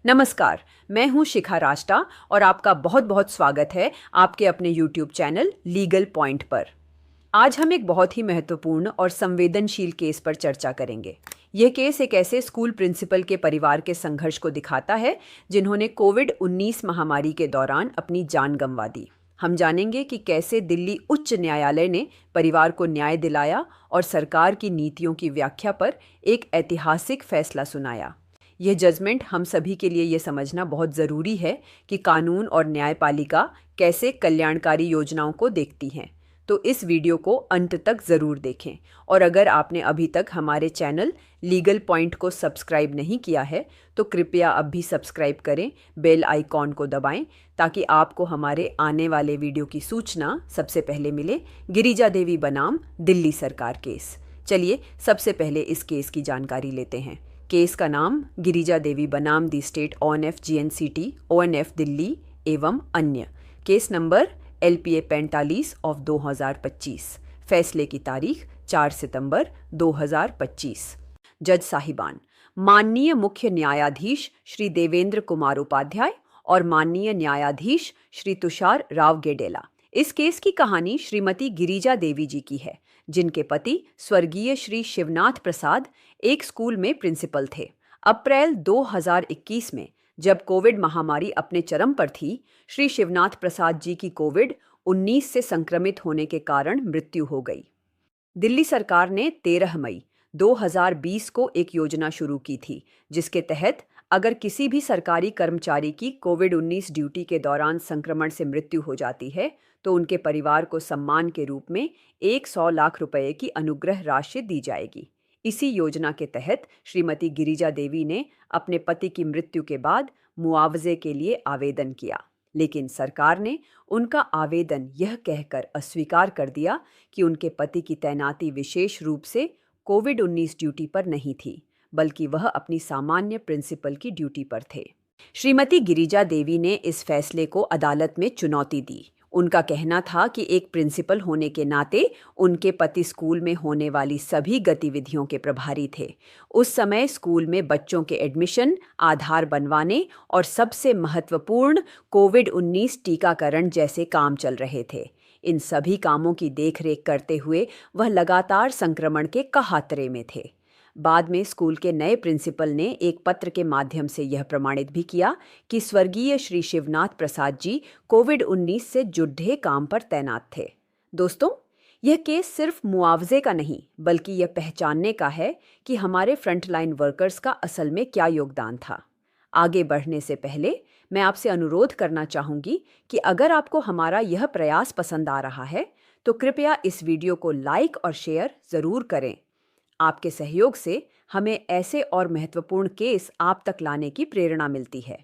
नमस्कार, मैं हूं शिखा राष्ट्रा और आपका बहुत बहुत स्वागत है आपके अपने YouTube चैनल लीगल पॉइंट पर। आज हम एक बहुत ही महत्वपूर्ण और संवेदनशील केस पर चर्चा करेंगे। यह केस एक ऐसे स्कूल प्रिंसिपल के परिवार के संघर्ष को दिखाता है जिन्होंने कोविड-19 महामारी के दौरान अपनी जान गंवा दी। हम जानेंगे कि कैसे दिल्ली उच्च न्यायालय ने परिवार को न्याय दिलाया और सरकार की नीतियों की व्याख्या पर एक ऐतिहासिक फैसला सुनाया। यह जजमेंट हम सभी के लिए ये समझना बहुत ज़रूरी है कि कानून और न्यायपालिका कैसे कल्याणकारी योजनाओं को देखती हैं। तो इस वीडियो को अंत तक ज़रूर देखें और अगर आपने अभी तक हमारे चैनल लीगल पॉइंट को सब्सक्राइब नहीं किया है तो कृपया अब भी सब्सक्राइब करें, बेल आइकॉन को दबाएं ताकि आपको हमारे आने वाले वीडियो की सूचना सबसे पहले मिले। गिरिजा देवी बनाम दिल्ली सरकार केस। चलिए सबसे पहले इस केस की जानकारी लेते हैं। केस का नाम गिरिजा देवी बनाम दी state ONF GNCT ONF Delhi एवं अन्य। Case number LPA 45 of 2025। फैसले की तारीख 4 सितंबर 2025। जज साहिबान, माननीय मुख्य न्यायाधीश श्री देवेंद्र कुमार उपाध्याय और माननीय न्यायाधीश श्री तुषार राव गेडेला। इस केस की कहानी श्रीमती गिरिजा देवी जी की है, जिनके पति स्वर्गीय श्री शिवनाथ प्रसाद एक स्कूल में प्रिंसिपल थे। अप्रैल 2021 में जब कोविड महामारी अपने चरम पर थी, श्री शिवनाथ प्रसाद जी की कोविड-19 से संक्रमित होने के कारण मृत्यु हो गई। दिल्ली सरकार ने 13 मई 2020 को एक योजना शुरू की थी, जिसके तहत अगर किसी भी सरकारी कर्मचारी की कोविड-19 ड्यूटी के दौरान संक्रमण से मृत्यु हो जाती है तो उनके परिवार को सम्मान के रूप में 100 लाख रुपए की अनुग्रह राशि दी जाएगी। इसी योजना के तहत श्रीमती गिरिजा देवी ने अपने पति की मृत्यु के बाद मुआवजे के लिए आवेदन किया, लेकिन सरकार ने उनका आवेदन यह कहकर अस्वीकार कर दिया कि उनके पति की तैनाती विशेष रूप से कोविड-19 ड्यूटी पर नहीं थी, बल्कि वह अपनी सामान्य प्रिंसिपल की ड्यूटी पर थे। श्रीमती गिरिजा देवी ने इस फैसले को अदालत में चुनौती दी। उनका कहना था कि एक प्रिंसिपल होने के नाते उनके पति स्कूल में होने वाली सभी गतिविधियों के प्रभारी थे। उस समय स्कूल में बच्चों के एडमिशन, आधार बनवाने और सबसे महत्वपूर्ण कोविड-19 टीकाकरण जैसे काम चल रहे थे। इन सभी कामों की देखरेख करते हुए वह लगातार संक्रमण के कहातरे में थे। बाद में स्कूल के नए प्रिंसिपल ने एक पत्र के माध्यम से यह प्रमाणित भी किया कि स्वर्गीय श्री शिवनाथ प्रसाद जी कोविड-19 से जुड़े काम पर तैनात थे। दोस्तों, यह केस सिर्फ मुआवजे का नहीं, बल्कि यह पहचानने का है कि हमारे फ्रंटलाइन वर्कर्स का असल में क्या योगदान था। आगे बढ़ने से पहले मैं आपसे अनुरोध करना चाहूँगी कि अगर आपको हमारा यह प्रयास पसंद आ रहा है तो कृपया इस वीडियो को लाइक और शेयर ज़रूर करें। आपके सहयोग से हमें ऐसे और महत्वपूर्ण केस आप तक लाने की प्रेरणा मिलती है।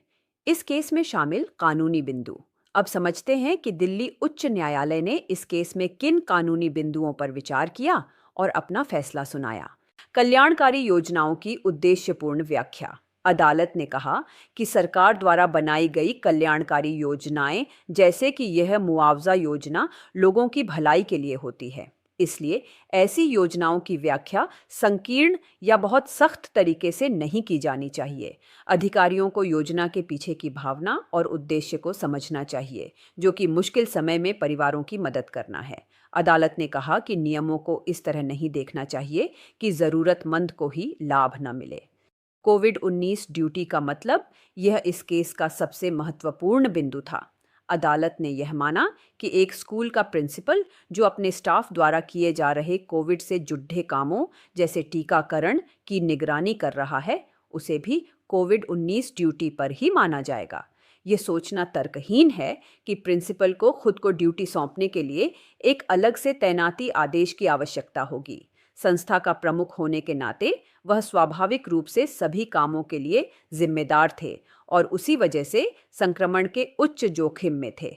इस केस में शामिल कानूनी बिंदु। अब समझते हैं कि दिल्ली उच्च न्यायालय ने इस केस में किन कानूनी बिंदुओं पर विचार किया और अपना फैसला सुनाया। कल्याणकारी योजनाओं की उद्देश्यपूर्ण व्याख्या। अदालत ने कहा कि सरकार द्वारा बनाई गई कल्याणकारी योजनाएं, जैसे कि यह मुआवजा योजना, लोगों की भलाई के लिए होती है। इसलिए ऐसी योजनाओं की व्याख्या संकीर्ण या बहुत सख्त तरीके से नहीं की जानी चाहिए। अधिकारियों को योजना के पीछे की भावना और उद्देश्य को समझना चाहिए, जो कि मुश्किल समय में परिवारों की मदद करना है। अदालत ने कहा कि नियमों को इस तरह नहीं देखना चाहिए कि ज़रूरतमंद को ही लाभ न मिले। कोविड-19 ड्यूटी का मतलब, यह इस केस का सबसे महत्वपूर्ण बिंदु था। अदालत ने यह माना कि एक स्कूल का प्रिंसिपल जो अपने स्टाफ द्वारा किए जा रहे कोविड से जुड़े कामों जैसे टीकाकरण की निगरानी कर रहा है, उसे भी कोविड-19 ड्यूटी पर ही माना जाएगा। ये सोचना तर्कहीन है कि प्रिंसिपल को खुद को ड्यूटी सौंपने के लिए एक अलग से तैनाती आदेश की आवश्यकता होगी। संस्था का प्रमुख होने के नाते वह स्वाभाविक रूप से सभी कामों के लिए जिम्मेदार थे और उसी वजह से संक्रमण के उच्च जोखिम में थे।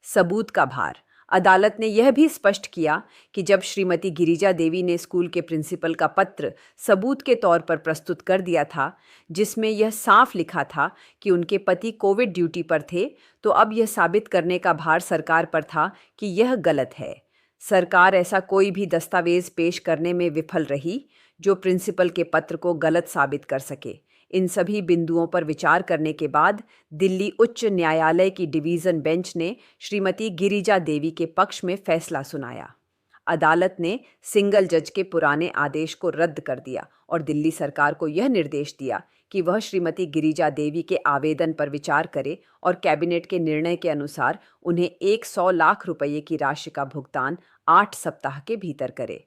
सबूत का भार। अदालत ने यह भी स्पष्ट किया कि जब श्रीमती गिरिजा देवी ने स्कूल के प्रिंसिपल का पत्र सबूत के तौर पर प्रस्तुत कर दिया था, जिसमें यह साफ लिखा था कि उनके पति कोविड ड्यूटी पर थे, तो अब यह साबित करने का भार सरकार पर था कि यह गलत है। सरकार ऐसा कोई भी दस्तावेज पेश करने में विफल रही जो प्रिंसिपल के पत्र को गलत साबित कर सके। इन सभी बिंदुओं पर विचार करने के बाद दिल्ली उच्च न्यायालय की डिवीजन बेंच ने श्रीमती गिरिजा देवी के पक्ष में फैसला सुनाया। अदालत ने सिंगल जज के पुराने आदेश को रद्द कर दिया और दिल्ली सरकार को यह निर्देश दिया कि वह श्रीमती गिरिजा देवी के आवेदन पर विचार करे और कैबिनेट के निर्णय के अनुसार उन्हें 100 लाख रुपये की राशि का भुगतान 8 सप्ताह के भीतर करे।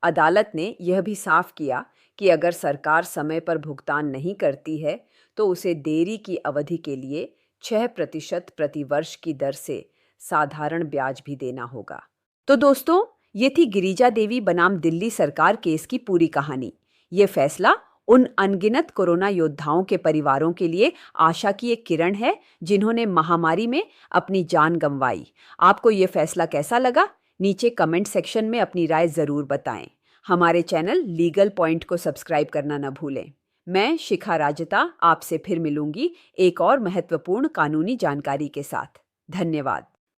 अदालत ने यह भी साफ किया कि अगर सरकार समय पर भुगतान नहीं करती है तो उसे देरी की अवधि के लिए 6% प्रति वर्ष की दर से साधारण ब्याज भी देना होगा। तो दोस्तों, ये थी गिरिजा देवी बनाम दिल्ली सरकार केस की पूरी कहानी। ये फैसला उन अनगिनत कोरोना योद्धाओं के परिवारों के लिए आशा की एक किरण है जिन्होंने महामारी में अपनी जान गंवाई। आपको ये फैसला कैसा लगा? नीचे कमेंट सेक्शन में अपनी राय जरूर बताएं। हमारे चैनल लीगल पॉइंट को सब्सक्राइब करना न भूलें। मैं शिखा राजता आपसे फिर मिलूंगी एक और महत्वपूर्ण कानूनी जानकारी के साथ। धन्यवाद।